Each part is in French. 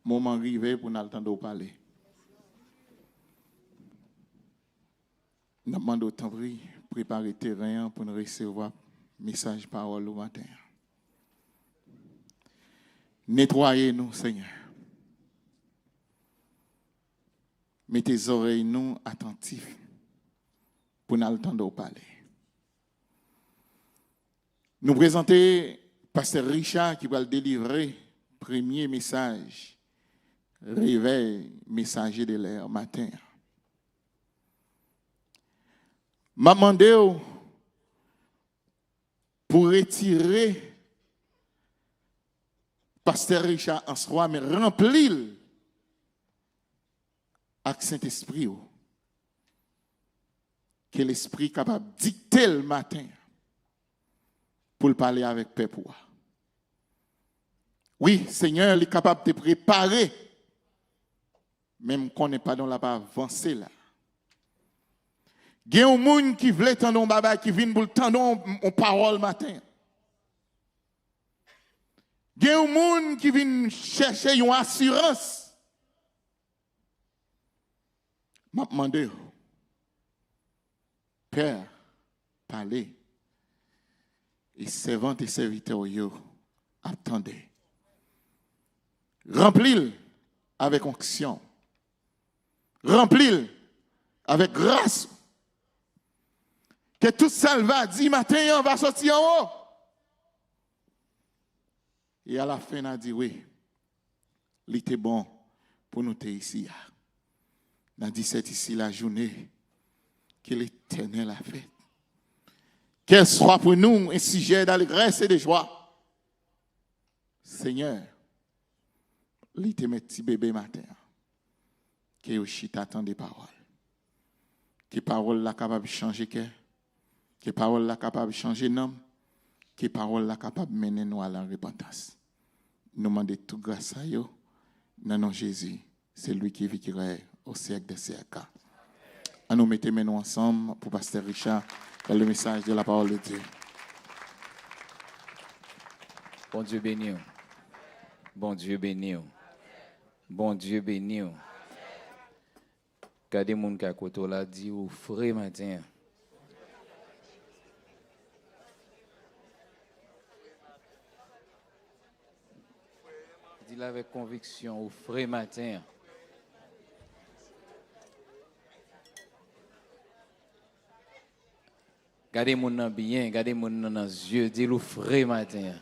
moment arrivé pour nous entendre parler. Nous demandons autant de préparer le terrain pour nous recevoir le message parole au matin. Nettoyez-nous, Seigneur. Mettez les oreilles nous attentifs pour nous entendre parler. Nous présentons Pasteur Richard qui va le délivrer premier message, réveil, messager de l'air matin. M'a demandé pour retirer Pasteur Richard en soi, mais remplir avec Saint-Esprit. Que l'Esprit est capable de dicter le matin pour le parler avec le peuple. Oui, Seigneur, il est capable de préparer, même qu'on n'est pas dans la pas avancé là. Il y a un monde qui veut tendre baba qui vient pour tendre en parole matin. Il y a un monde qui vient chercher une assurance. Je me demande, Père, parlez. Et servante et serviteur, attendez. Remplis-le avec onction. Remplis-le avec grâce. Que tout ça va dire matin, on va sortir en haut. Et à la fin, on a dit oui, il était bon pour nous être ici. On a dit c'est ici la journée que l'Éternel a faite. Qu'elle soit pour nous un sujet d'allégresse et de joie. Seigneur, il était mes petits bébés matin. Que aussi t'attend des paroles. Que paroles là capable de changer cœur. Que paroles là capable de changer nom. Que paroles là capable de mener nous à la repentance. Nous demandons tout grâce à eux. Dans nom de Jésus, c'est lui qui vivra au siècle des siècles. À nous mettre nous ensemble pour Pasteur Richard dans le message de la parole de Dieu. Bon Dieu béni. Bon Dieu béni. Bon Dieu béni. Regardez mon qui à côté là dit au frais matin. Dis-le avec conviction au frais matin. Gardez mon nom bien, gardez mon nom dans les yeux, dis-le frais matin.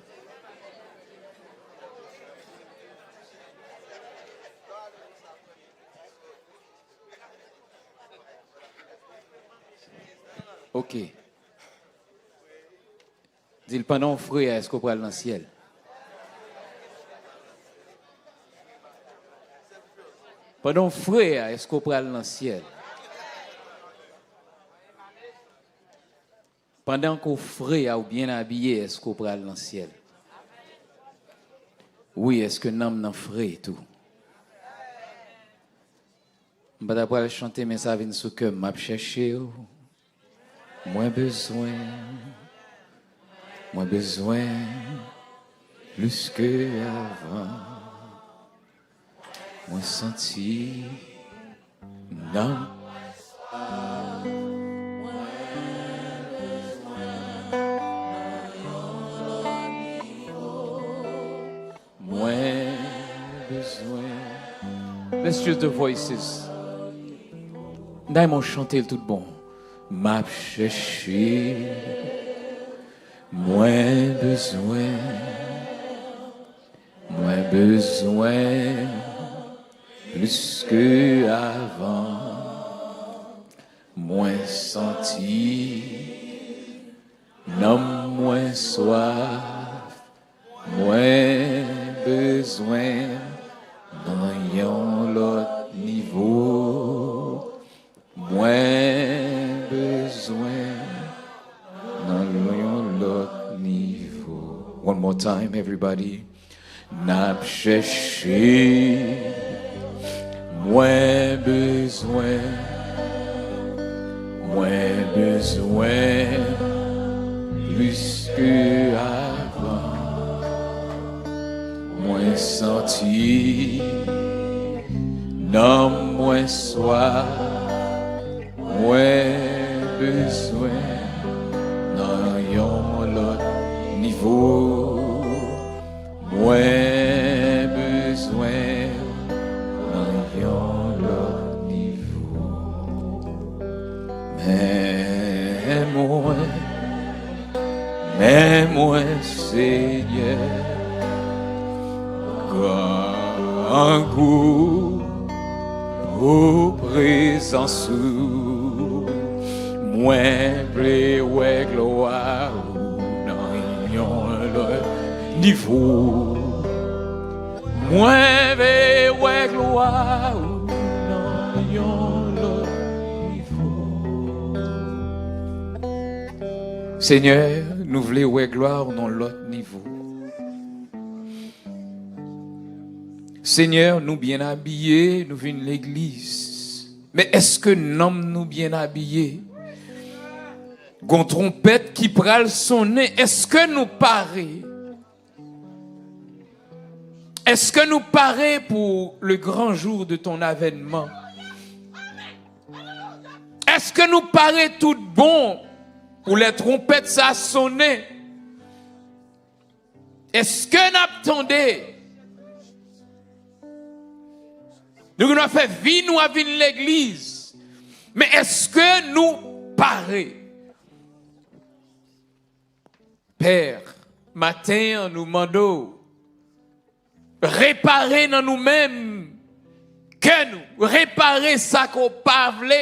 Ok. Dis-le pendant frais, est-ce qu'on peut aller dans le ciel? Pendant frais, est-ce qu'on peut aller dans le ciel? Pendant qu'on frais ou bien habillé, est-ce qu'on peut aller dans le ciel? Oui, est-ce que nous n'en frais tout? Je ne vais pas chanter, mais ça vient sur que m'a cherché. Moins besoin, plus que avant. Moins senti, non. Let's use the voices. D'ailleurs, chanter tout bon. M'a cherché, moins besoin, plus que avant, moins senti, non moins soif, moins besoin, dans l'autre niveau, moins besoin, dans l'autre niveau. One more time, everybody. N'a cherché, moins besoin, plus que avant, moins senti dans moi soir, moi besoin dans yon l'autre niveau, moi besoin dans yon l'autre niveau, mais moi Seigneur, grand goût pour présence, moi blé ouais gloire dans yon l'autre niveau, moi blé ouais gloire dans yon l'autre niveau. Seigneur, nous voulons ouais gloire dans l'autre niveau. Seigneur, nous bien habillés, nous venons l'église. Mais est-ce que nous bien habillés? Gon trompette qui pral sonner, est-ce que nous parés? Est-ce que nous parés pour le grand jour de ton avènement? Est-ce que nous parés tout bon pour les trompettes ça sonner? Est-ce que nous attendons? Nous avons fait vie, nous avons l'église. Mais est-ce que nous parons? Père, matin, nous demandons réparer dans nous-mêmes que nous, réparer ça qu'on pas voulu,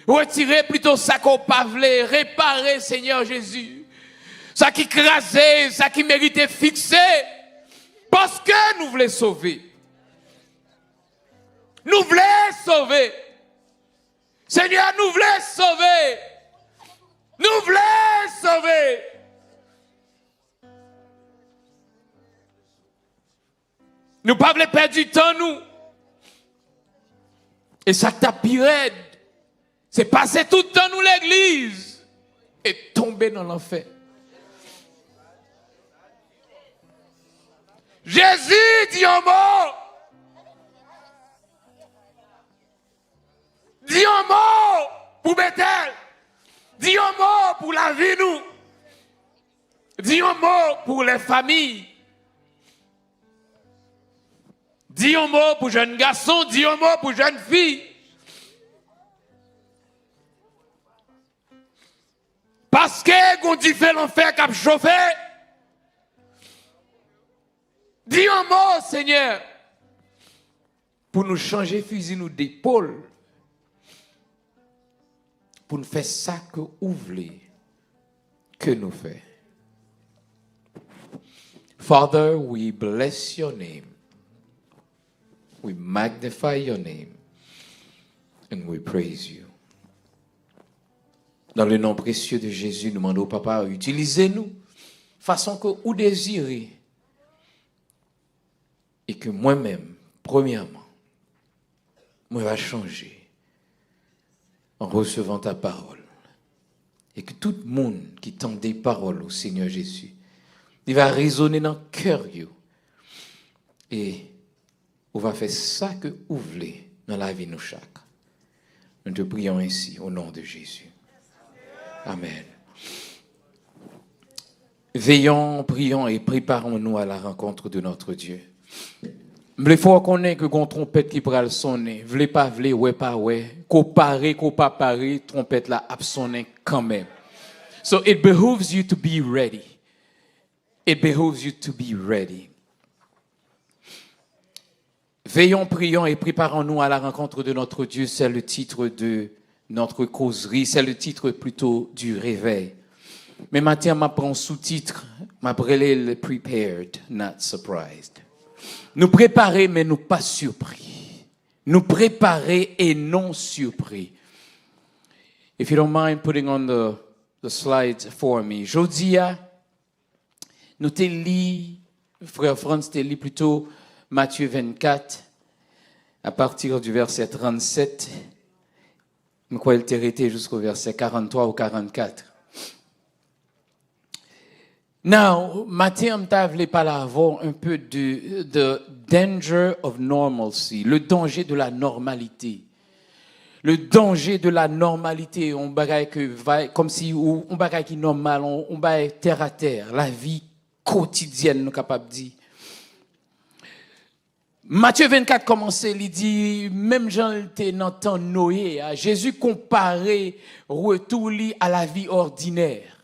retirer plutôt ça qu'on pas voulu, réparer, Seigneur Jésus, ça qui crasait, ça qui méritait fixer, parce que nous voulons sauver. Nous voulons sauver. Seigneur, nous voulons sauver. Nous voulons sauver. Nous ne pouvons pas perdre du temps, nous. Et ça t'a pire. C'est passer tout le temps, nous, l'église. Et tomber dans l'enfer. Jésus dit un mot. Dis un mot pour Bethel. Dis un mot pour la vie, nous. Dis un mot pour les familles. Dis un mot pour jeunes garçons. Dis un mot pour jeunes filles. Parce que qu'on dit fait l'enfer cap chauffé. Dis un mot, Seigneur, pour nous changer fusil nous d'épaule. Pour nous faire ça que vous voulez que nous faisons. Father, we bless your name. We magnify your name. And we praise you. Dans le nom précieux de Jésus, nous demandons au Papa, utilisez-nous façon que vous désirez. Et que moi-même, premièrement, moi va changer. En recevant ta parole. Et que tout le monde qui tend des paroles au Seigneur Jésus, il va résonner dans le cœur. Et on va faire ça que vous voulez dans la vie de nous chaque. Nous te prions ainsi au nom de Jésus. Amen. Veillons, prions et préparons-nous à la rencontre de notre Dieu. Il faut qu'on ait que gon trompette qui pral sonner. Vle pas vle, ouais pas ouais. Ko pare, ko pas pare, trompette la ap sonner quand même. So it behooves you to be ready. It behooves you to be ready. Veillons, prions et préparons-nous à la rencontre de notre Dieu. C'est le titre de notre causerie. C'est le titre plutôt du réveil. Mais maintenant, je prends sous-titre. Je prends prepared, not surprised. Nous préparer, mais nous pas surpris. Nous préparer et non surpris. If you don't mind putting on the slides for me. Jodia, nous te lis, frère Franz te lis plutôt Matthieu 24, à partir du verset 37. Je crois qu'il était resté jusqu'au verset 43 ou 44. Now, matin, je voulais parler avant un peu de danger of normalcy, le danger de la normalité. Le danger de la normalité, on bagaille que comme si on bagaille qui normal, on bagaille terre à terre, la vie quotidienne, nous capable de dire. Matthieu 24 commençait, il dit, même Jean était dans le temps Noé, Jésus comparait retour à la vie ordinaire.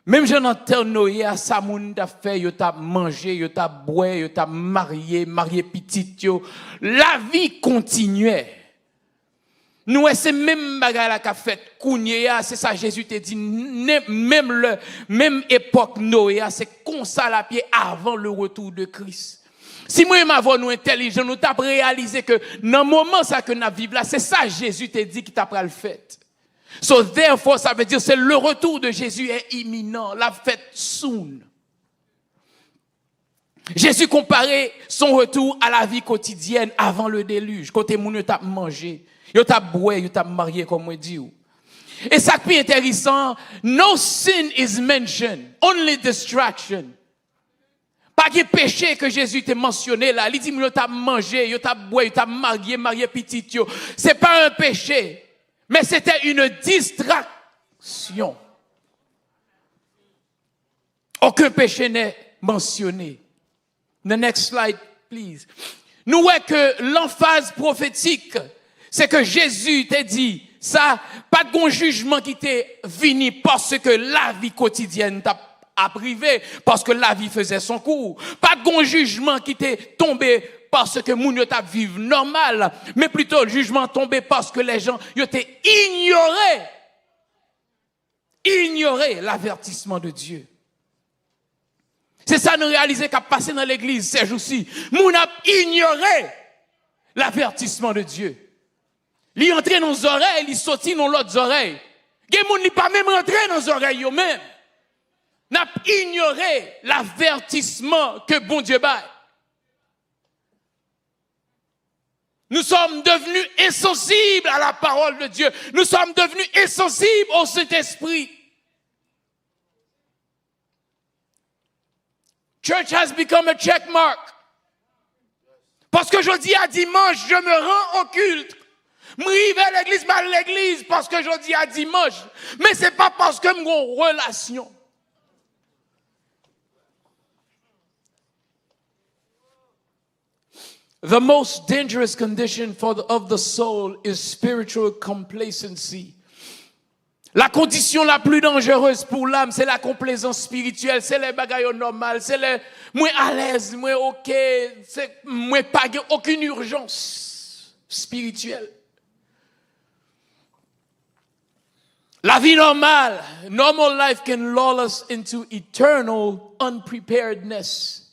Même Jean dans le temps Noé, ça moun t'a fait, yo t'a mangé, yo t'a boire, yo t'a marié petit yo. La vie continuait. Nous, c'est même bagarre la qu'a fait Kounye, c'est ça Jésus t'a dit, même époque Noé, c'est comme ça la pied avant le retour de Christ. Si moi m'avons nous intelligents, nous t'a réalisé que dans le moment ça que nous vivons là, c'est ça Jésus t'a dit qui t'a pas le fait. So therefore, ça veut dire c'est le retour de Jésus est imminent, la fête soon. Jésus comparait son retour à la vie quotidienne avant le déluge. Côté moun yo t'a mangé, yo t'a boire, yo t'a marié comme moi dit. Et ça qui est intéressant, no sin is mentioned, only distraction. Pas de péché que Jésus t'a mentionné là, il dit yo t'a mangé, yo t'a boire, yo t'a marié petit yo. C'est pas un péché. Mais c'était une distraction. Aucun péché n'est mentionné. The next slide, please. Nous voyons que l'emphase prophétique, c'est que Jésus t'a dit, ça, pas de bon jugement qui t'est venu parce que la vie quotidienne t'a privé, parce que la vie faisait son cours. Pas de bon jugement qui t'est tombé parce que moun yo t'a vivre normal, mais plutôt le jugement tombé parce que les gens yo t'ai ignoré l'avertissement de Dieu. C'est ça nous réaliser qu'a passé dans l'église ces jours-ci. Moun a ignoré l'avertissement de Dieu. Li entré dans nos oreilles, li sorti dans l'autre oreille. Gen moun li pas même rentré dans nos oreilles yo même. N'a ignoré l'avertissement que bon Dieu baille. Nous sommes devenus insensibles à la parole de Dieu. Nous sommes devenus insensibles au Saint-Esprit. Church has become a check mark. Parce que je dis à dimanche, je me rends au culte. M'rive à l'église, mal à l'église, parce que je dis à dimanche. Mais c'est pas parce que mon relation. The most dangerous condition of the soul is spiritual complacency. La condition la plus dangereuse pour l'âme, c'est la complaisance spirituelle, c'est les bagailles normales, c'est les moins à l'aise, moins ok, c'est moins pas aucune urgence spirituelle. La vie normale, normal life can lull us into eternal unpreparedness.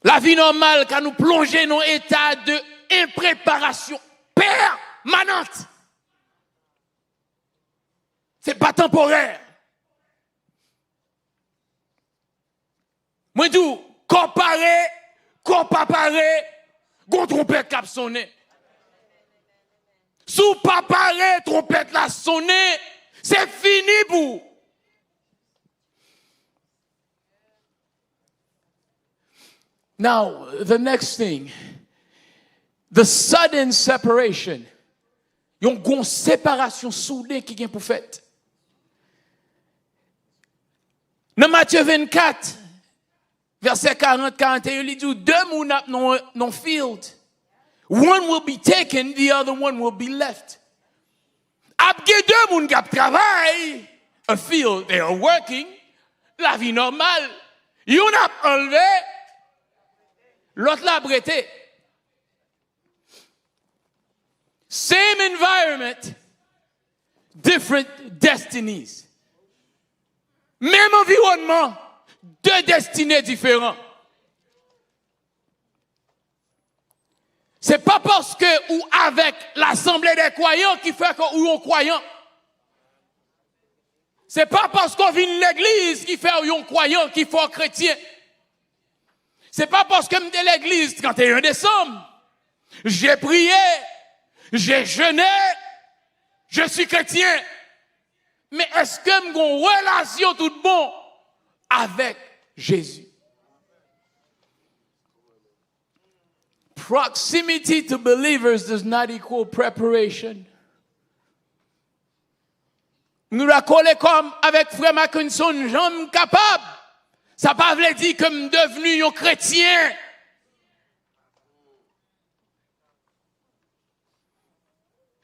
La vie normale quand nous plongeons dans un état de impréparation permanente. C'est pas temporaire. Moi tout comparé, gon trompette cap sonné. Sous pas paré, trompette la sonné, c'est fini pour. Now, the next thing, the sudden separation. Yon gon séparation soudaine qui vient pour fait. Dans Matthieu 24, verset 40-41, il dit, deux moun ap non field. One will be taken, the other one will be left. Ap ge deux moun k'ap travail, a field, they are working, la vie normale. Yon ap enlevé, l'autre l'a breté. Same environment, different destinies. Même environnement, deux destinées différentes. C'est pas parce que ou avec l'assemblée des croyants qui fait que ou on croyant. C'est pas parce qu'on vient de l'église qui fait ou on croyant qui fait chrétien. C'est pas parce que m'étais l'église 31 décembre. J'ai prié, j'ai jeûné, je suis chrétien. Mais est-ce que j'ai une relation toute bon avec Jésus? Proximity to believers does not equal preparation. Nous la collons comme avec Frère Mackinson, j'en capable. Ça ne veut pas dire que je suis devenu un chrétien.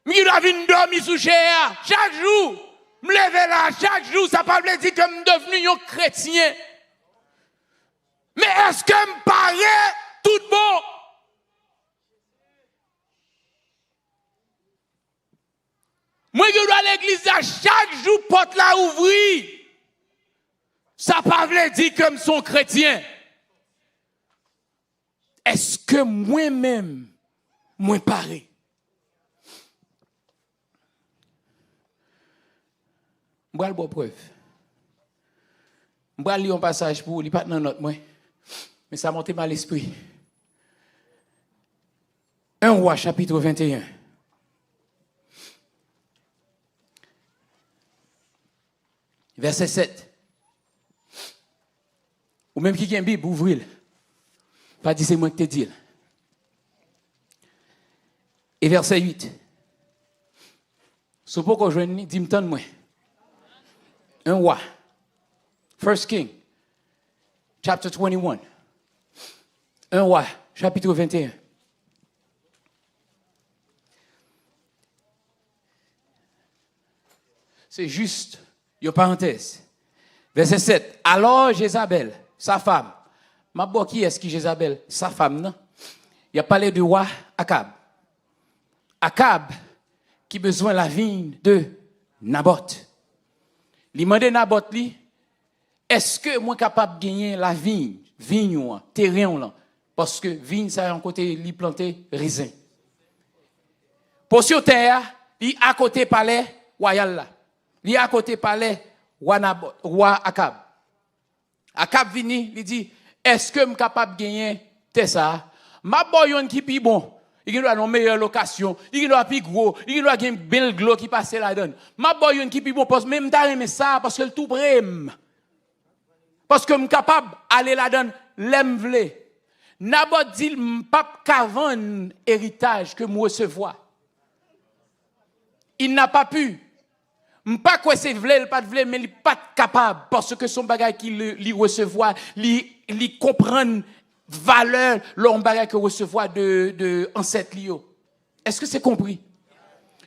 Je suis dormir sous chair chaque jour. Je me lève là chaque jour. Ça ne veut pas dire que je suis devenu un chrétien. Mais est-ce que je me parais tout bon? Moi, je dois à l'église chaque jour, porte la ouvrir. Ça ne veut pas dire que je suis chrétien. Est-ce que moi-même, moi pareil? Je vais le preuve. Je vais lire un passage pour vous, il n'est pas dans notre moi. Mais ça monte mal l'esprit. 1 Roi, chapitre 21. Verset 7. Ou même qui a une Bible, ouvrez-le. Pas dire c'est moi qui te dis. Et verset 8. C'est pourquoi je dis, dis-moi de moi. 1 Roi. 1 King. Chapter 21. 1 Roi, chapitre 21. C'est juste une parenthèse. Verset 7. Alors Jézabel, sa femme, ma bon qui est-ce qui Jézabel? Sa femme, non? Il a parlé du roi Akab. Akab qui besoin la vigne de Naboth. Il m'a demandé Naboth, est-ce que moi capable de gagner la vigne, terrain là? Parce que vigne, ça a un côté, il planté raisin. Pour sur terre, il à côté palais royal là. Il à côté palais roi Akab. Akab vini, il dit, est-ce que je suis capable de gagner ça? Ma boyon qui pi bon, il doit avoir une meilleure location, il doit plus gros, il doit avoir une belle glow qui passe là-dedans. Ma boyon qui pi bon, parce que même d'aller ça, parce que le tout brème. Parce que je suis capable d'aller là-dedans, l'aime vle. Naboth dit, pas qu'avant héritage que moi recevoir. Il n'a pas pu. Pas quoi c'est vle, pas de vle, mais il n'est pas capable parce que son bagage qu'il recevoir, il comprend valeur leur bagage que recevoir de ancêtre lio. Est-ce que c'est compris?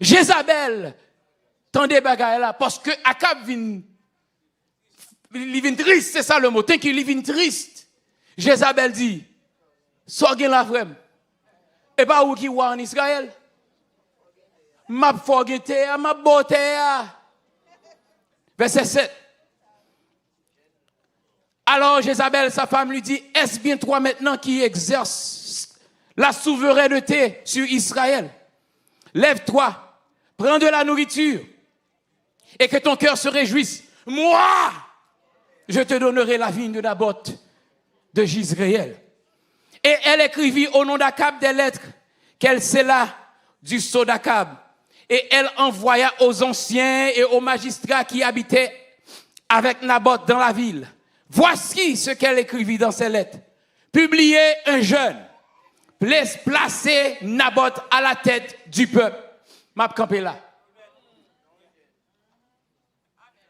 Jézabel tendez bagage là parce que Akab vient triste, c'est ça le mot. Tant qu'il vient triste. Jézabel dit sorgez la frème. Et pas où qui voit en Israël. Ma forgete, ma beauté. Verset 7. Alors Jézabel, sa femme, lui dit, est-ce bien toi maintenant qui exerces la souveraineté sur Israël? Lève-toi, prends de la nourriture et que ton cœur se réjouisse. Moi, je te donnerai la vigne de Naboth de Jizréel. Et elle écrivit au nom d'Akab des lettres qu'elle scella du sceau d'Akab. Et elle envoya aux anciens et aux magistrats qui habitaient avec Naboth dans la ville. Voici ce qu'elle écrivit dans ses lettres. Publiez un jeûne. Placez Naboth à la tête du peuple. M'a campé là.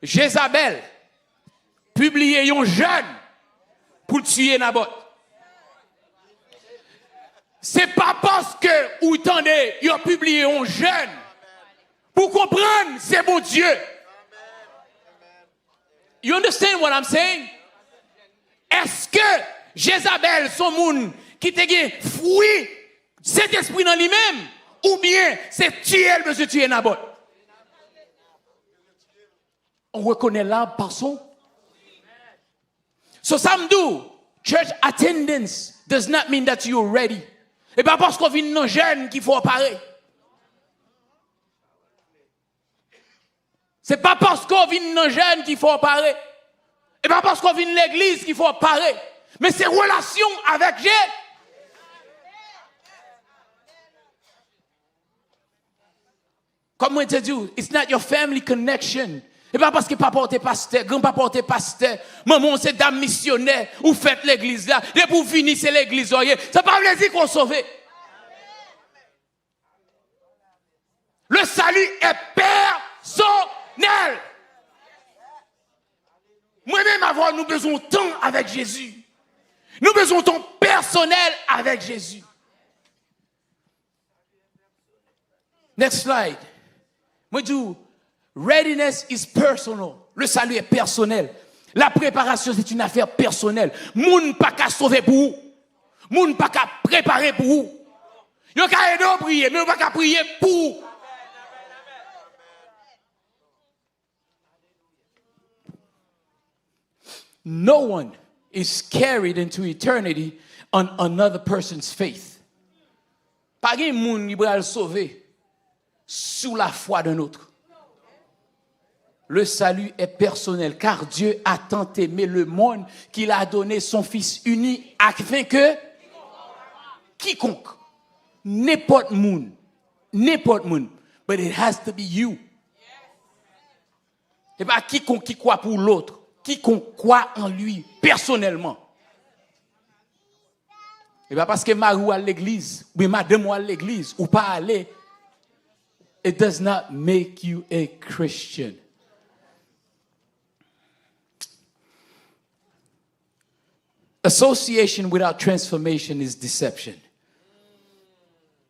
Jézabel, publiez un jeûne pour tuer Naboth. C'est pas parce que, ou attendez, ils ont publié un jeûne. Pour comprendre, c'est mon Dieu. You understand what I'm saying? Est-ce que Jézabel, son monde, qui te gagne fruit, cet esprit dans lui-même, ou bien c'est tuer, elle veut se tuer Naboth? On reconnaît l'arbre par son. So samedi, church attendance does not mean that you're ready. Et pas parce qu'on vient dans jeune qu'il faut apparaître. C'est pas parce qu'on vient dans jeune qu'il faut apparaître. Et pas parce qu'on vient de l'église qu'il faut apparaître. Mais c'est relation avec Dieu. Comme moi te dis, it's not your family connection Et pas parce que papa était pasteur, grand-papa était pasteur, maman c'est dame missionnaire, ou faites l'église là, et pour finir c'est l'église, ça pas veut dire qu'on sauve. Le salut est personnel. Moi-même, nous besoin de temps avec Jésus. Nous besoin de temps personnel avec Jésus. Next slide. Moi, je dis, readiness is personal. Le salut est personnel. La préparation, c'est une affaire personnelle. Moun pas qu'à sauver pour vous. Moun pas qu'à préparer pour vous. Yo qu'à aider à prier, mais yo pas qu'à prier pour vous. No one is carried into eternity on another person's faith. Pas de monde qui va le sauver sous la foi d'un autre. Le salut est personnel car Dieu a tant aimé le monde qu'il a donné son Fils unique afin que quiconque, n'importe monde, but it has to be you. Et pas quiconque qui croit pour l'autre. Quiconque croit en lui personnellement. Et bien parce que Marou à l'église, ou madame à l'église, ou pas aller, it does not make you a Christian. Association without transformation is deception.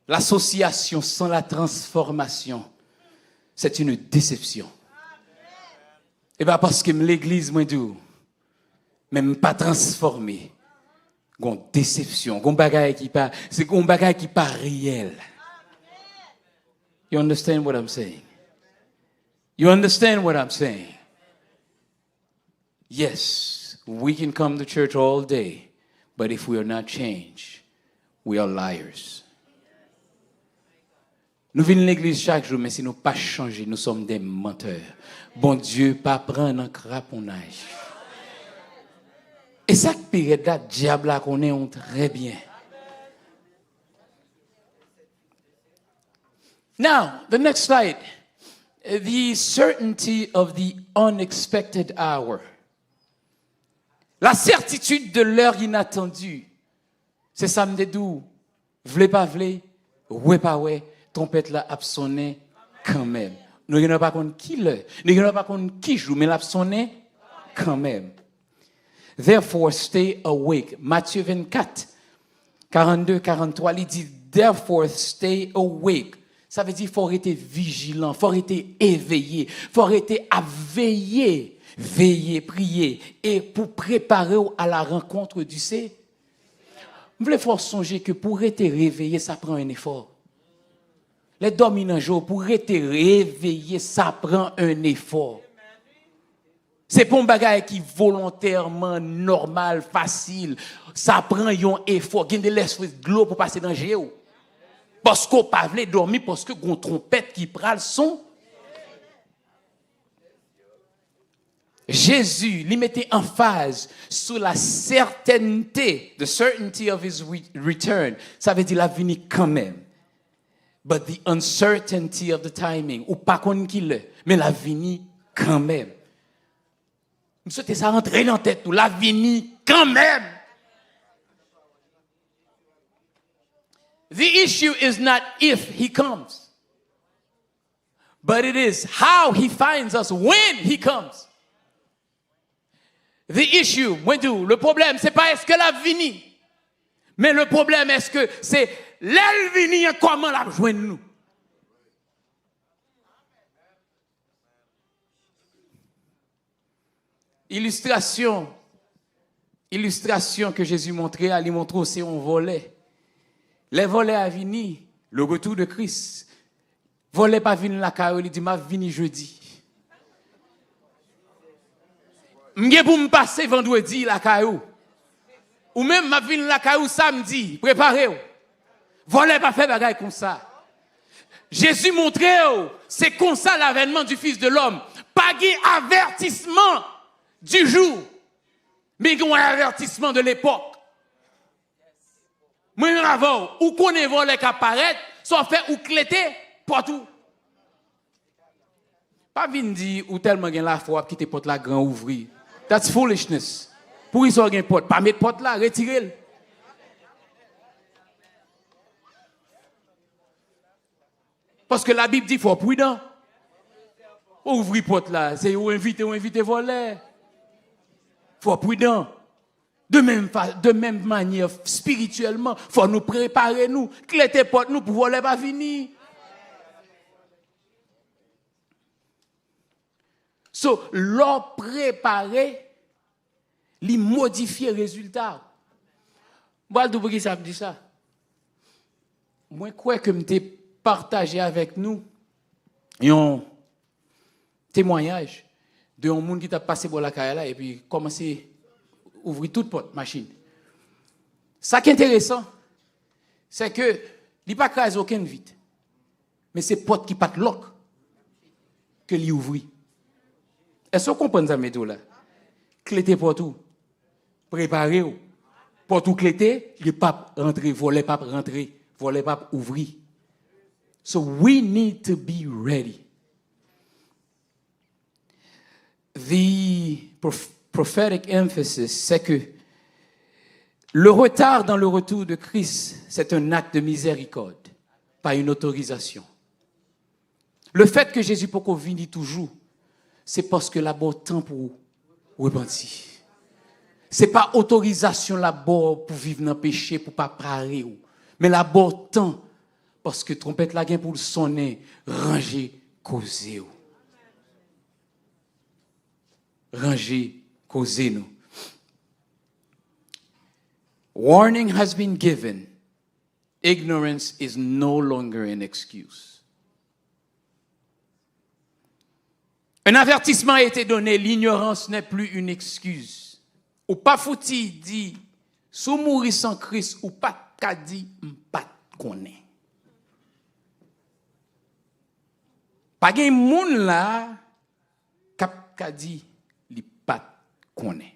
L'association sans la transformation, c'est une déception. Et bien parce que l'église, moi, même pas transformé, gon déception, gon bagaille qui pas, c'est gon bagaille qui pas réel. You understand what I'm saying? You understand what I'm saying? Yes, we can come to church all day, but if we are not changed, we are liars. Nous venons à l'église chaque jour, mais si nous ne pas changer, nous sommes des menteurs. Bon Dieu, pas prendre un craponnage. Et ça, pire, la diable là qu'on est très bien. Now, the next slide. The certainty of the unexpected hour. La certitude de l'heure inattendue. C'est ça me dit, v'lez pas v'lez, ouais pas ouais. Trompette là a sonné quand même. Nous ne savons pas qui l'heure, nous ne savons pas qui joue, mais l'a sonné quand même. Therefore, stay awake. Matthieu 24, 42, 43, il dit, therefore, stay awake. Ça veut dire qu'il faut être vigilant, il faut être éveillé, il faut être à veiller, veiller, prier, et pour préparer à la rencontre du Seigneur. Vous voulez faire songer que pour être réveillé, ça prend un effort. Les dominants jour pour être réveillé, ça prend un effort. C'est pas un bagage qui volontairement normal, facile. Ça prend un effort. Il y a de l'esprit de l'eau pour passer dans le géo. Parce qu'on ne peut pas dormir, parce qu'il y a une trompette qui prend le son. Jésus, il mettait en phase sur la certainty, the certainty of his return. Ça veut dire la venue quand même. But the uncertainty of the timing, ou pas qu'on qu'il mais la venue quand même. Nous souhaitons ça rentrer dans la tête, la venue quand même. The issue is not if he comes, but it is how he finds us when he comes. The issue, le problème, c'est pas est-ce que la venue, mais le problème est-ce que c'est l'elvini comment la joindre nous. Illustration que Jésus montrait, il montre aussi un volet. Les volets à venir, le retour de Christ. Volet pas venir la caille, il dit m'a vini jeudi. M'gé pour me passer vendredi la caille. Ou même m'a vini la caille samedi, préparez-vous. Volet pas faire bagaille comme ça. Jésus montrait, c'est comme ça l'avènement du Fils de l'homme. Pas un avertissement du jour, mais un avertissement de l'époque. Moi, avant, ou qu'on volet qui apparaît, soit fait ou clété, partout. Pas venir dire ou tellement gen la foi qui te porte la grand ouvri. That's foolishness. Pour ils ont gen porte, pas mettre porte là, retirez-le. Parce que la Bible dit faut prudent. Ouvrir porte là, c'est ou inviter voler. Faut prudent. De même manière spirituellement, faut nous préparer nous, cléter porte nous pour voler pas venir. So, l'or préparé, li modifier résultat. Moi, d'où qui ça me dit ça? Moi, quoi que m'te partagé avec nous un témoignage de un monde qui t'a passé pour la caille là et puis commencé à ouvrir toute porte machine. Ça qui est intéressant, c'est que il pas crase aucune vite. Mais c'est porte qui pas lock que li ouvri. Est-ce que vous comprenez ça, méthode là? Clété pour tout. Préparez-vous. Pour tout clété, le pape rentrer, voler pape rentrer, voler pape ouvrir. So we need to be ready. The prophetic emphasis, c'est que le retard dans le retour de Christ, c'est un acte de miséricorde, pas une autorisation. Le fait que Jésus peut venir toujours, c'est parce que là-bas temps pour repentir. C'est pas autorisation là-bas pour vivre dans le péché, pour pas parer. Mais là-bas temps parce que trompette la gain pour sonner, ranger, causer. Ranger, causer nous. Warning has been given. Ignorance is no longer an excuse. Un avertissement a été donné, l'ignorance n'est plus une excuse. Ou pas fouti dit, sous mourir sans Christ, ou pas qu'a dit, pas connaît. Pas gen moun là, qu'a dit, li pas connaît.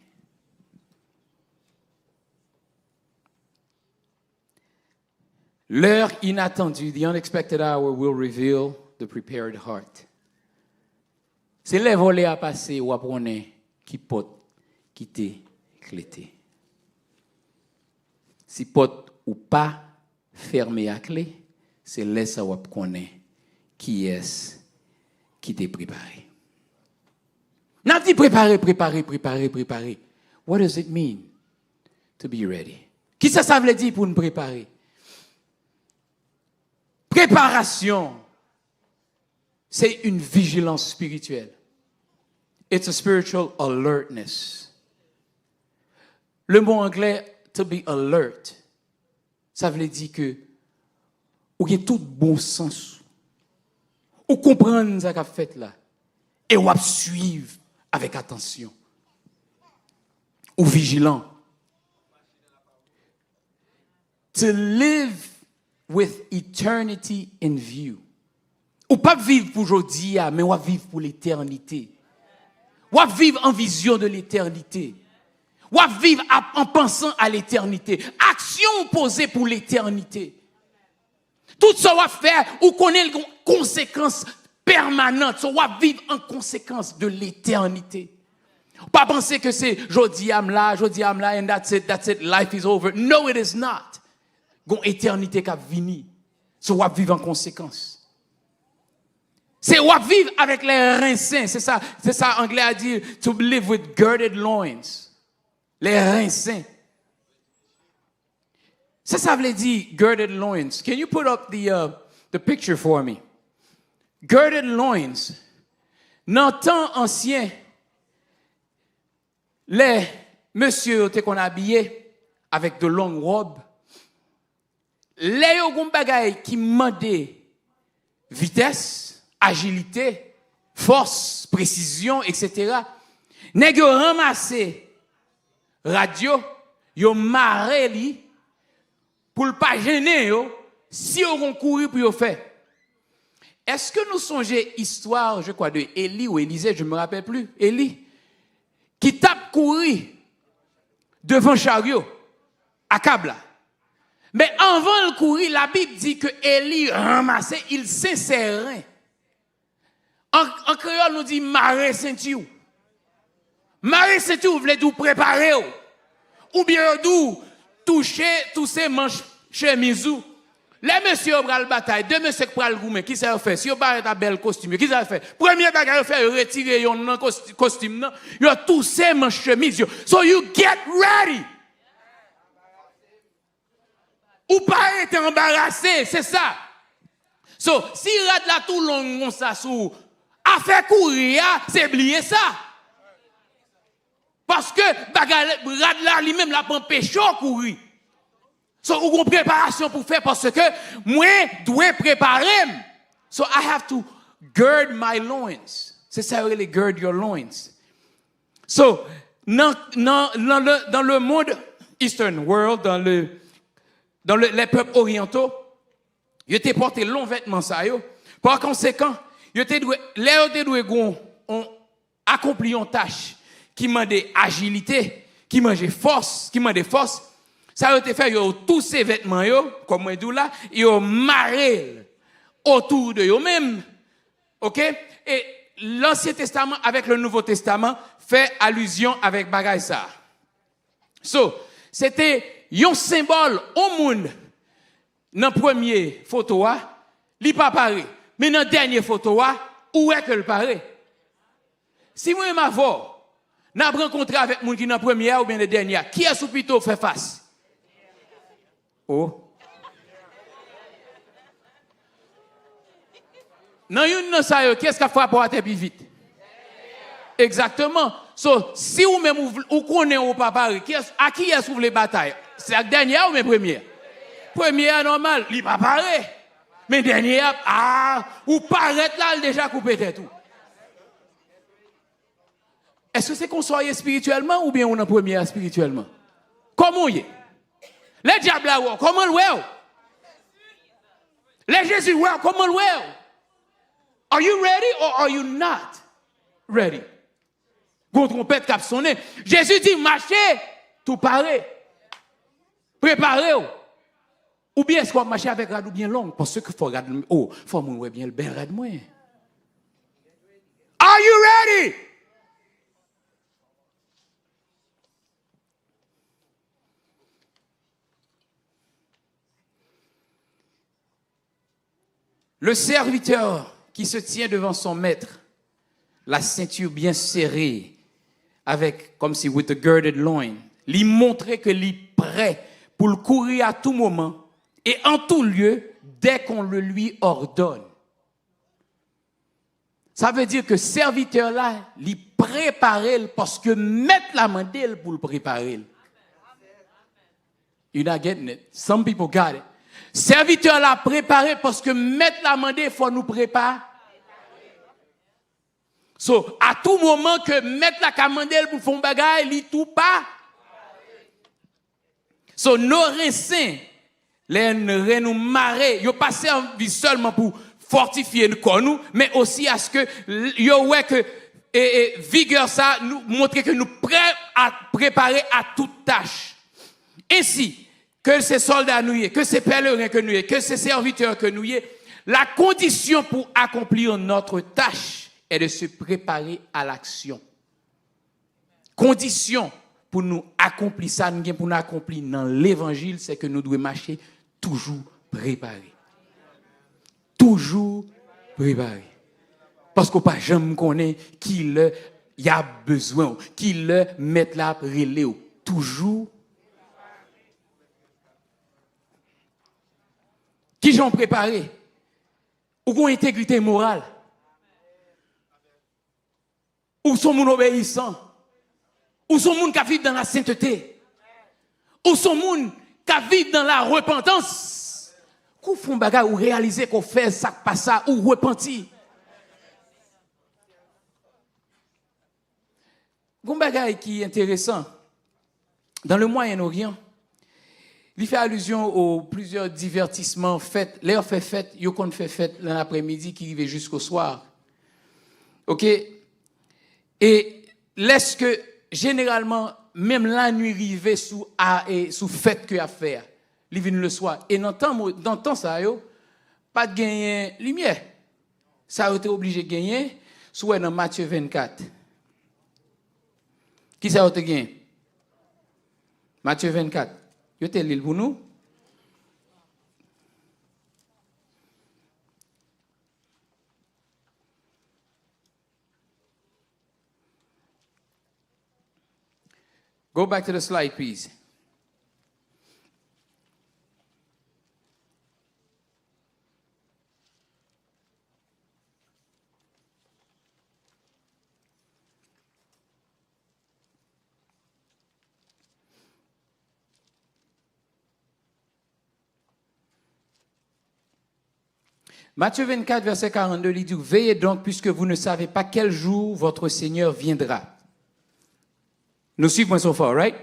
L'heure inattendue, the unexpected hour will reveal the prepared heart. C'est les volets à passer ou à prendre qui pot quitter clété. Si pot ou pas fermé à clé, c'est laisse à connaître qui est qui t'est préparé. N'a dit préparer. What does it mean to be ready? Qui ça veut dire pour nous préparer? Préparation, c'est une vigilance spirituelle. It's a spiritual alertness. Le mot anglais, to be alert, ça veut dire que vous avez tout bon sens. Vous comprenez ce qu'a fait là. Et vous suivre avec attention. Ou vigilant. To live with eternity in view. Ou pas vivre pour aujourd'hui, mais ou vivre pour l'éternité. Ou vivre en vision de l'éternité. Ou vivre en pensant à l'éternité. Action posée pour l'éternité. Tout ça va faire, ou connaît les conséquences permanentes. Ça va vivre en conséquence de l'éternité. Pas penser que c'est jodi am là, and that's it, life is over. No, it is not. Gon éternité qui vini. Ça va vivre en conséquence. C'est va vivre avec les reins sains, c'est ça anglais a dit to live with girded loins. Les reins sains. Ça veut dire girded loins. Can you put up the picture for me? Girded loins. Dans le temps ancien, les messieurs étaient qu'on habillé avec de longues robes. Les yon bagay qui demandait vitesse, agilité, force, précision, etc. Nèg yo ramassé radio, yo maré li pour le pas gêner yo si on vont courir pour yo faire. Est-ce que nous songez histoire, je crois, de Élie ou Élisée, je ne me rappelle plus, Élie, qui tape courir devant chariot, à Kabla. Mais avant de courir, la Bible dit que Élie ramassait, il s'insérait. En créole, nous dit marrer ceinture. Marrer ceinture, voulez dire préparer. Ou bien d'où toucher manche chemise. Les messieurs bral bataille, deux messieurs qui pral goumen, qui ça fait? Si vous parlez ta belle costume, qui ça fait? Premier bagage fait retirer yon costume nan, yo touché manche chemise. So you get ready. Ou pas être embarrassé, c'est ça. So si rad la tout long comme ça sous a fait courir, c'est oublier ça. Parce que rad la lui-même la prend pécho courir. So, ou une préparation pour faire parce que moi, dois préparer. So, I have to gird my loins. C'est ça, really, gird your loins. So, dans le monde Eastern world, dans les peuples orientaux, ils étaient portés longs vêtements, ça, yo. Par conséquent, ils étaient accompli une tâche qui demandait agilité, qui demandait force, ça a été fait, yo, tous ces vêtements, yo, comme moi dis là, yo marré autour de eux même. OK? Et l'Ancien Testament avec le Nouveau Testament fait allusion avec bagay ça. So, c'était un symbole au monde. Dans première photo, li pas paré. Mais dans dernière photo, où est que le paré? Si moi ma voix, n'a rencontré avec moun qui dans première ou bien la dernière, qui a sous plutôt fait face? Oh. Non, yon ça yo, qu'est-ce qu'a fait pour aller plus vite? Exactement. So, si ou même ou connaît ou pas paré, à qui est ouvre les batailles? C'est la dernière ou même première? Première normal, li pas paré. Mais dernière ou paraît là déjà coupé tête tout. Est-ce que c'est qu'on soit spirituellement ou bien on est première spirituellement? Comment y est? Les diables là, comment le ouais? Les Jésus, comment le ouais? Are you ready or are you not ready? Gon trompette cap sonné. Jésus dit marchez, tout paré. Préparez. Ou bien est-ce qu'on marche avec radou bien long parce que faut regarder faut mon bien le ben rad moi. Are you ready? Le serviteur qui se tient devant son maître, la ceinture bien serrée, avec, comme si with a girded loin, lui montrait que lui prêt pour le courir à tout moment et en tout lieu dès qu'on le lui ordonne. Ça veut dire que serviteur là, lui préparer parce que mettre la main d'elle pour le préparer. You're not getting it. Some people got it. Serviteur l'a préparé parce que mettre la main il faut nous préparer. So, à tout moment que mettre la camandelle pour faire bagay, il tout pas. So, nos reins, les reins nous marrer, yo passé en vie seulement pour fortifier nous, mais aussi à ce que yo ouais que vigueur ça nous montrer que nous prêts à préparer à toute tâche. Ainsi que ces soldats nous y, que ces pèlerins que nous y, que ces serviteurs que nous y, la condition pour accomplir notre tâche est de se préparer à l'action. Condition pour nous accomplir ça, pour nous accomplir dans l'évangile, c'est que nous devons marcher toujours préparés. Toujours préparés. Parce qu'on pas jamais connaît qui le y a besoin, qui le met là relé, toujours. Qui j'ont préparé? Ou qu'on intégrité morale? Ou sont moun obéissants? Ou sont moun qui vivent dans la sainteté? Ou sont moun qui vivent dans la repentance? Qu'on font bagarre ou réaliser qu'on fait ça pas ça ou repentir? Gon bagay qui est intéressant dans le Moyen-Orient. Il fait allusion aux plusieurs divertissements faits. L'air fait fête, yo qu'on fait fête l'après-midi qui arrive jusqu'au soir. OK? Et laisse que généralement même la nuit arrive sous fête que à faire. Il vient le soir et dans temps ça yo pas de gagner lumière. Ça a été obligé de gagner Soit dans Matthieu 24. Qui ça a été gagné? Matthieu 24. Vous avez lu pour nous? Go back to the slide, please. Matthieu 24, verset 42, il dit, veillez donc puisque vous ne savez pas quel jour votre Seigneur viendra. Nous suivons so far, right?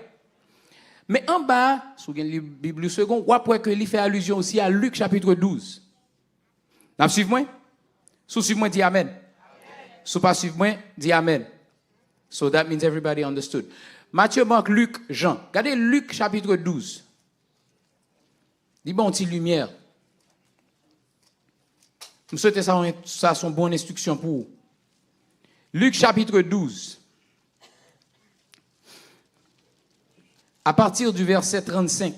Mais en bas, sous la Bible second, on voit qu'il fait allusion aussi à Luc chapitre 12. Vous suivez moi? Sous suivez moi, dit Amen. Sous pas suivez moi, dit Amen. So that means everybody understood. Matthieu, Marc, Luc, Jean. Regardez Luc chapitre 12. Dis bon, petite lumière. Je souhaite ça son bonne instruction pour vous. Luc chapitre 12. À partir du verset 35.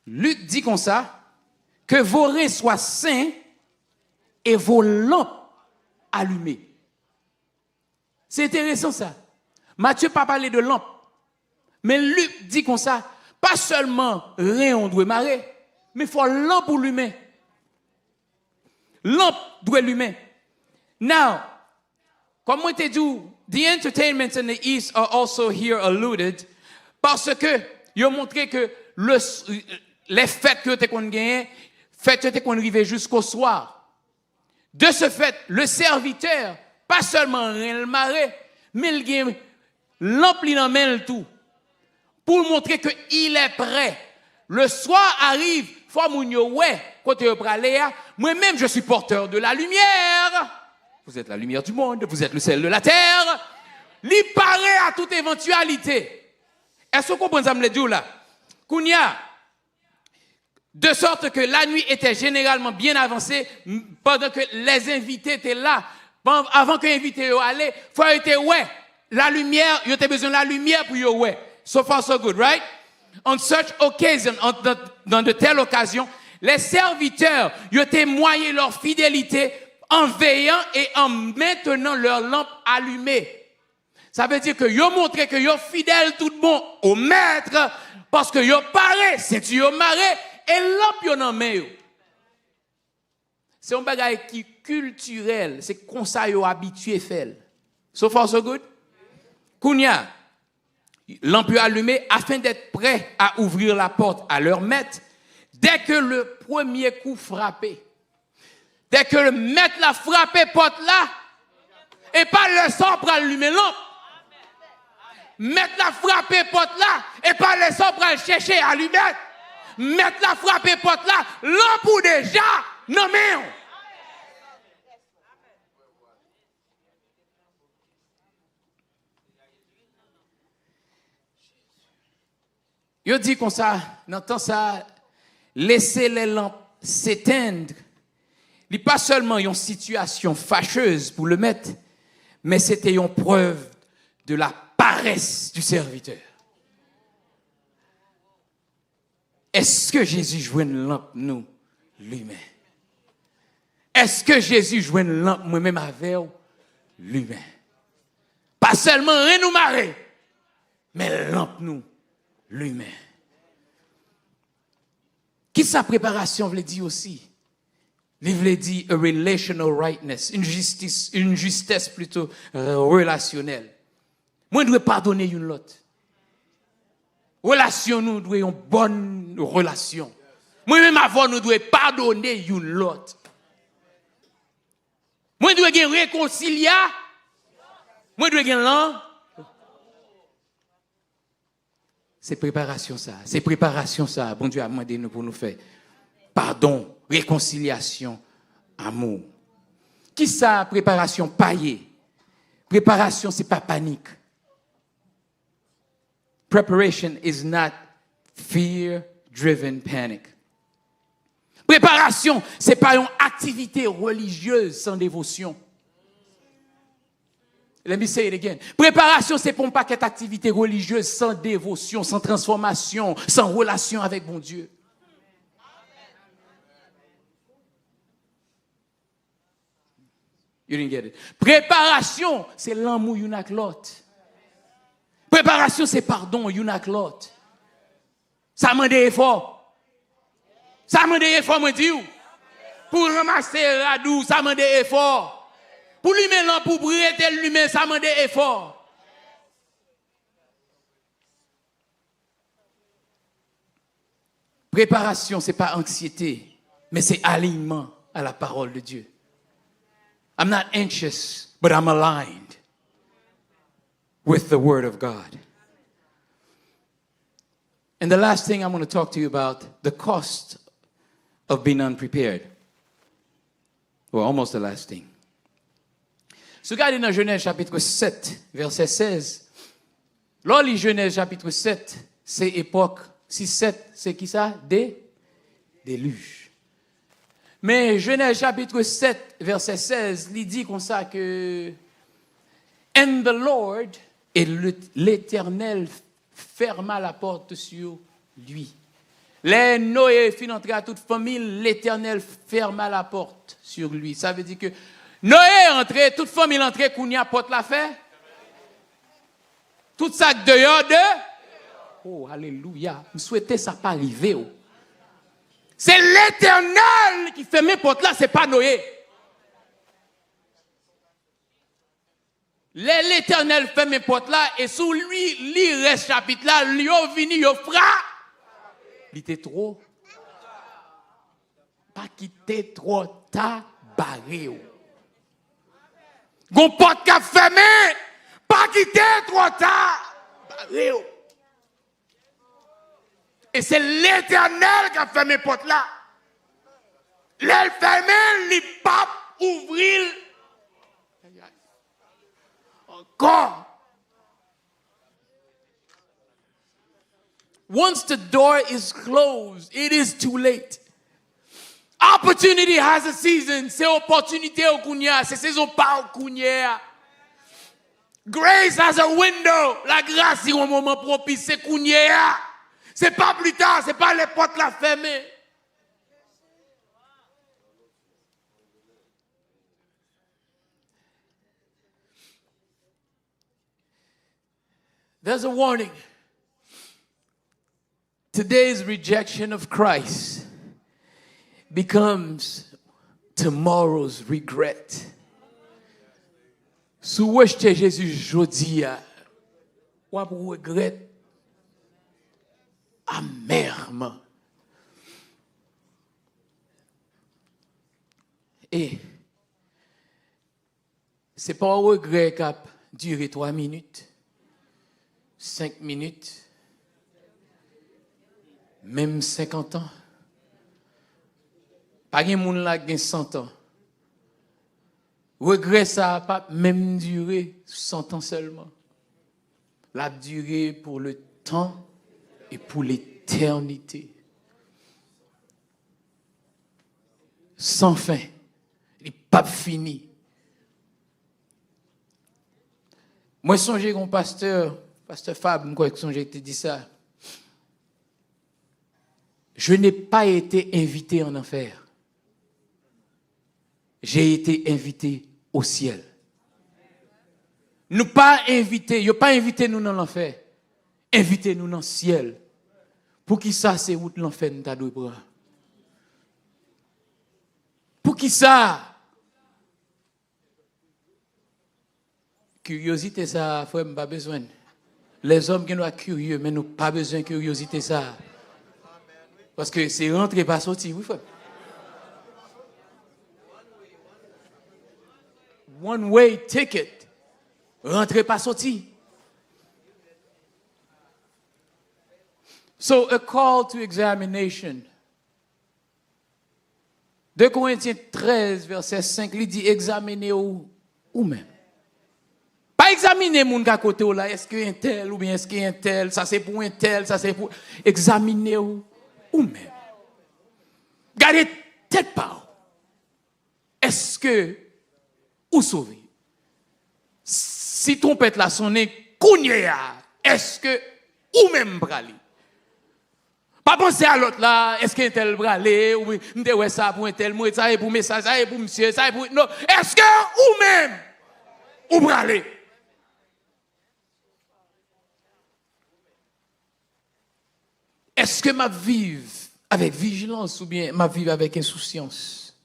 Luc dit comme ça, que vos reins soient saints et vos lampes allumées. C'est intéressant ça. Matthieu pas parlé de lampes. Mais Luc dit comme ça, pas seulement rien on doit marrer, mais il faut lampe pour l'humain. Lampe doit l'humain. Now, comme on te dit, the entertainments in the East are also here alluded, parce que ils ont montré que les fêtes que tu as gagnées, fêtes que tu as arrivé jusqu'au soir. De ce fait, le serviteur, pas seulement rien le marrer, mais il gagne lampe dans le tout. Pour montrer qu'il est prêt. Le soir arrive, faut mounio ouais, quand tu pralé, moi-même je suis porteur de la lumière. Vous êtes la lumière du monde, vous êtes le sel de la terre. Li paraît à toute éventualité. Est-ce que vous comprenez ça me le dit là? Kounia, de sorte que la nuit était généralement bien avancée pendant que les invités étaient là. Avant que les invités allaient, faut être ouais, la lumière, il y a besoin de la lumière pour yo ouais. So far, so good, right? On such occasion, dans de telles occasions, les serviteurs, ils ont témoigné leur fidélité en veillant et en maintenant leur lampe allumée. Ça veut dire que ils ont montré que ils sont fidèles tout bon au maître parce que ils ont paré, c'est ils ont marré et lampe ils ont main. C'est un bagage qui culturel, c'est comme ça ils ont habitué faire. So far, so good? Kounia. Lampe allumée afin d'être prêt à ouvrir la porte à leur maître dès que le premier coup frappé. Dès que le maître l'a frappé porte là, et pas le sort pour allumer lampe. Maître l'a frappé porte là, et pas le sort pour chercher à allumer. Maître l'a frappé porte là, lampe ou déjà, non mais. Yo dit comme ça, dans temps ça, laisser les lampes s'éteindre. Il n'est pas seulement une situation fâcheuse pour le maître, mais c'était une preuve de la paresse du serviteur. Est-ce que Jésus jouait une lampe, nous, lui-même? Est-ce que Jésus jouait une lampe, moi-même, avec lui-même? Pas seulement rien nous marrer, mais lampe, nous, lui-même. Qui sa préparation veut dire aussi? Il veut dire a relational rightness, une justesse plutôt relationnelle. Moi, je dois pardonner une l'autre. Relation, nous devons une bonne relation. Moi-même, avant, nous devons pardonner une l'autre. Moi, je dois réconcilier. Moi, je dois l'un. C'est préparation ça. C'est préparation ça. Bon Dieu a demandé nous pour nous faire. Pardon, réconciliation, amour. Qui ça, préparation paillée? Préparation, c'est pas panique. Preparation is not fear driven panic. Préparation, c'est pas une activité religieuse sans dévotion. Let me say it again. Préparation, c'est pas un paquet d'activités religieuses sans dévotion, sans transformation, sans relation avec mon Dieu. You didn't get it. Préparation, c'est l'amour une avec l'autre. Préparation, c'est pardon une avec l'autre. Ça m'a des efforts. Ça m'a des efforts, moi dis. Pour ramasser radou, ça m'a des efforts. Pour lui-même, pour briller lui-même, ça m'a des efforts. Préparation, c'est pas anxiété, mais c'est alignement à la parole de Dieu. I'm not anxious, but I'm aligned with the Word of God. And the last thing I'm going to talk to you about, the cost of being unprepared. Well, almost the last thing. Si vous regardez dans Genèse chapitre 7, verset 16, lors de Genèse chapitre 7, c'est époque, 6-7, c'est qui ça? Déluge. Mais Genèse chapitre 7, verset 16, il dit comme ça que And the Lord, et l'Éternel ferma la porte sur lui. Les Noé fin entré à toute famille, l'Éternel ferma la porte sur lui. Ça veut dire que Noé est entré, toute famille est entrée, qu'on y a porte la fait. Tout ça dehors de. Oh, alléluia. Je souhaitais ça pas arriver. Oh. C'est l'Éternel qui ferme les portes là, c'est pas Noé. L'Éternel ferme les portes là, et sous lui, il reste chapitre là, lui a venu, il a frappé. Il était trop. Pas quitter trop ta barré. Gon porte qui a fermé, pas quitter trop tard. Et c'est l'Éternel qui a fermé la porte là. L'elle fermé, il pas ouvrir. Encore. Once the door is closed, it is too late. Opportunity has a season. C'est opportunité au kounya. C'est saison pas au kounya. Grace has a window. La grâce, c'est un moment propice. C'est kounya. C'est pas plus tard. C'est pas les portes la fermées. There's a warning. Today's rejection of Christ becomes tomorrow's regret. Si vous rejetez Jésus jodi, ou vous regrettez amèrement. Et c'est pas un regret qui a duré 3 minutes, 5 minutes, même 50 ans. Pas de monde là qui a 100 ans. Regret ça n'a pas même duré 100 ans seulement. La durée pour le temps et pour l'éternité. Sans fin. Il n'est pas fini. Moi, je songeais qu'on pasteur Fab, moi, je te dit ça. Je n'ai pas été invité en enfer. J'ai été invité au ciel. Nous pas invité, yo pas invité nous dans l'enfer. Invitez-nous dans le ciel. Pour qui ça c'est où l'enfer nous t'a deux bras? Pour qui ça? Curiosité ça, frère, pas besoin. Les hommes qui nous sont curieux, mais nous pas besoin de curiosité ça. Parce que c'est rentrer pas sortir, oui frère. One way ticket. Rentrer pas sortir. So a call to examination. 2 Corinthiens 13, verset 5, il dit examinez ou même. Pas examiner moun ka côté ou là, est-ce que un tel ou bien est-ce que un tel, ça c'est pour un tel, ça c'est pour examiner ou. ou même. Gardez tête par. Est-ce que ou sauvé? Si trompette la sonne, kounya, est-ce que ou même brali? Pas penser à l'autre là, est-ce qu'un tel bralé, ou m'te ouais ça pour un tel, moi ça est pour message, ça est pour monsieur, ça est pour... Non, est-ce que ou même, ou bralé? Est-ce que ma vive avec vigilance ou bien ma vive avec insouciance?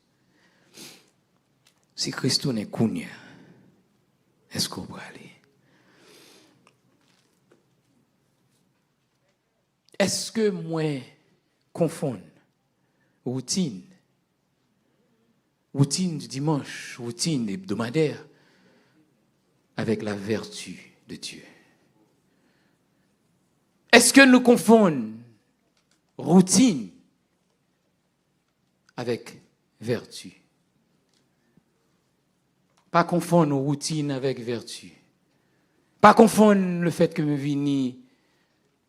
Si Christ n'est kounya, est-ce qu'on bralé? Est-ce que moi confonds routine du dimanche, routine hebdomadaire avec la vertu de Dieu? Est-ce que nous confondons routine avec vertu? Pas confondre routine avec vertu. Pas confondre le fait que me vini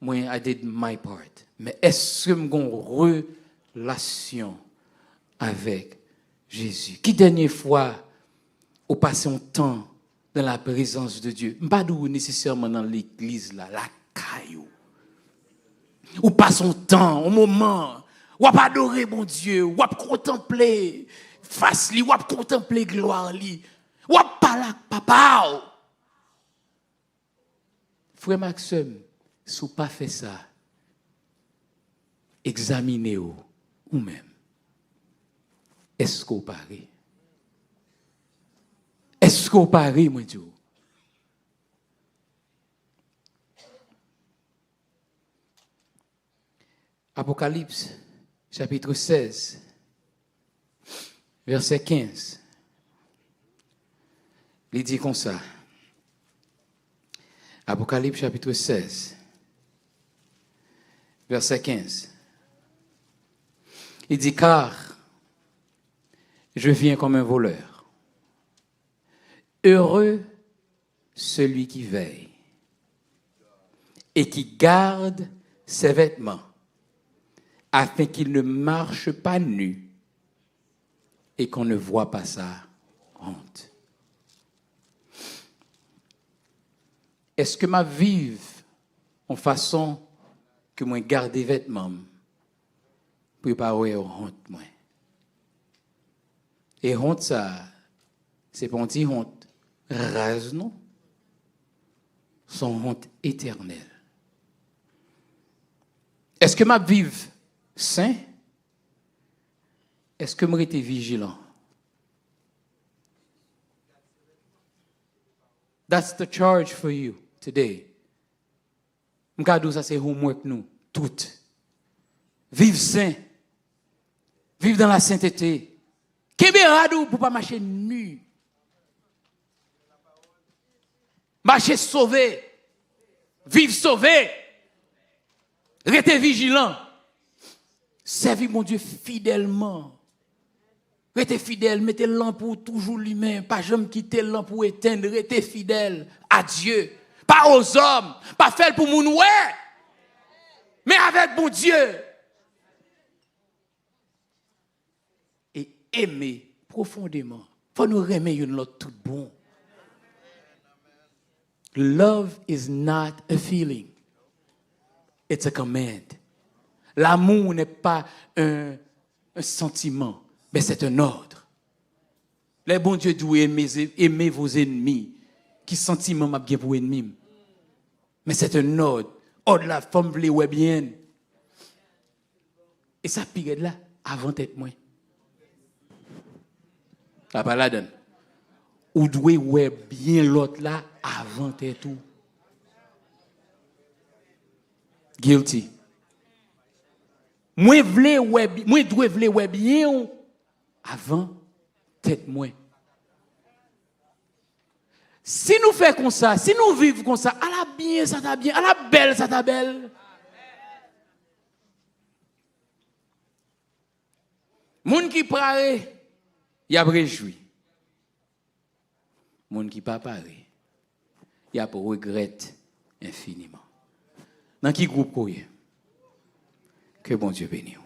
moi, I did my part. Mais est-ce que j'ai une relation avec Jésus? Qui dernière fois, au passé un temps dans la présence de Dieu? Pas nécessairement dans l'église, là, la caillou. Ou passe un temps, un moment, ou pas adorer mon Dieu, ou pas contempler face li, ou pas contempler gloire li, ou pas parler papa. Frère Maxime, si vous pas fait ça, examinez-vous ou même. Est-ce qu'on parie? Est-ce qu'on parie, mon Dieu? Apocalypse, chapitre 16, verset 15. Il dit comme ça. Apocalypse, chapitre 16. Verset 15. Il dit, car je viens comme un voleur. Heureux celui qui veille et qui garde ses vêtements, afin qu'il ne marche pas nu et qu'on ne voit pas sa honte. Est-ce que ma vive en façon que moi garde des vêtements pour pas avoir honte moi? Et honte ça, c'est pas une petite honte rase non, son honte éternelle. Est-ce que ma vive saint? Est-ce que moi été vigilant? That's the charge for you today. M'kadou ça c'est homework nous toutes. Vive saint. Vive dans la sainteté. Kébéradou pour pas marcher nu. Marcher sauvé. Vive sauvé. Restez vigilant. Servez mon Dieu fidèlement. Restez fidèle, mettez l'ampoule toujours lui-même, pas jamais quitter l'ampoule éteindre, restez fidèle à Dieu, pas aux hommes, pas faire pour mon ouais, mais avec mon Dieu. Et aimer profondément. Faut nous aimer une l'autre tout bon. Love is not a feeling. It's a command. L'amour n'est pas un sentiment, mais c'est un ordre. Le bon Dieu doit aimer vos ennemis. Qui sentiment m'a bien pour ennemi? Mais c'est un ordre. Ordre la femme vle ouais bien. Et ça pire là avant d'être moins. La balade. Ou doit ouais bien l'autre là avant d'être tout. Guilty. Moi dois vle ouais bien avant tête moins. Si nous faisons comme ça, si nous vivons comme ça, à la bien ça t'a bien, à la belle ça t'a belle. Moun qui paré, y a réjoui. Moun qui pas paré, y a regrette infiniment. Dans qui groupe quoi? Que bon Dieu bénisse.